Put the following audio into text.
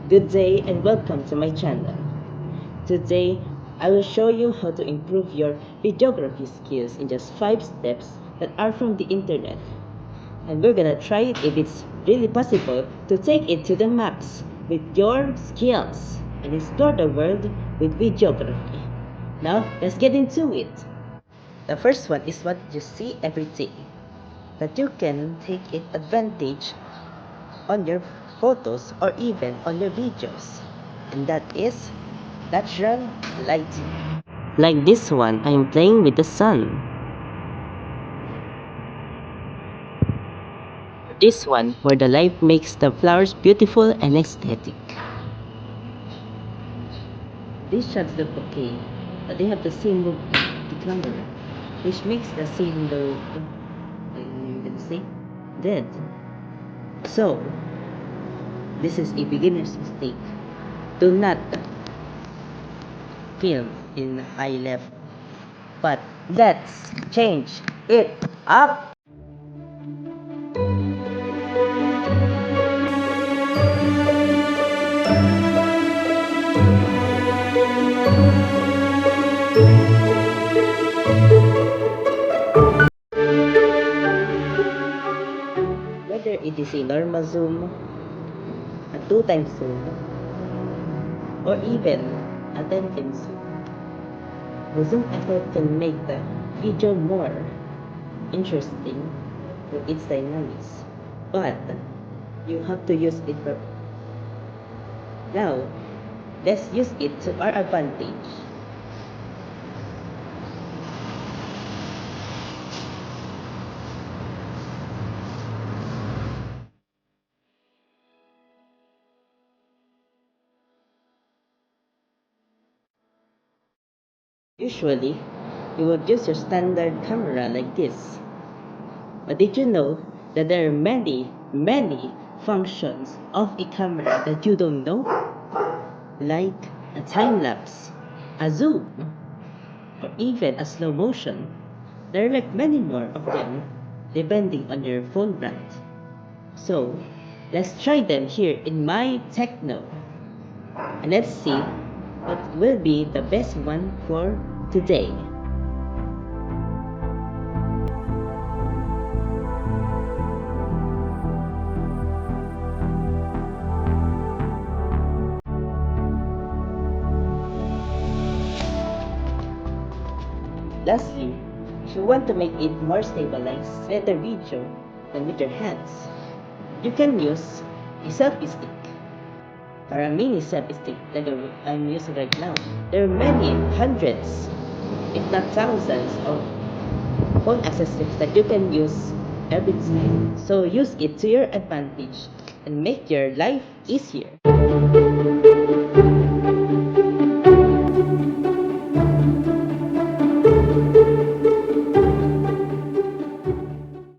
Good day and welcome to my channel. Today, I will show you how to improve your videography skills in just 5 steps that are from the internet. And we're gonna try it if it's really possible to take it to the max with your skills and explore the world with videography. Now, let's get into it. The first one is what you see every day, that you can take it advantage on your photos or even on your videos, and that is natural lighting. Like this one, I am playing with the sun. This one, where the light makes the flowers beautiful and aesthetic. These shots look okay, but they have the same look the camera, which makes the scene look, you can see, dead. So, this is a beginner's mistake. Do not film in eye level. But let's change it up. Whether it is a normal zoom, a 2 times zoom, or even a 10 times zoom, the zoom effect can make the video more interesting with its dynamics. But you have to use it for now. Let's use it to our advantage. Usually, you would use your standard camera like this. But did you know that there are many functions of a camera that you don't know? Like a time lapse, a zoom, or even a slow motion. There are like many more of them depending on your phone brand. So, let's try them here in my Techno. And let's see what will be the best one for today. Lastly, if you want to make it more stabilized, better video than with your hands, you can use a selfie stick or a mini selfie stick like I'm using right now. There are many hundreds, if not thousands, of phone accessories that you can use every time. So use it to your advantage and make your life easier.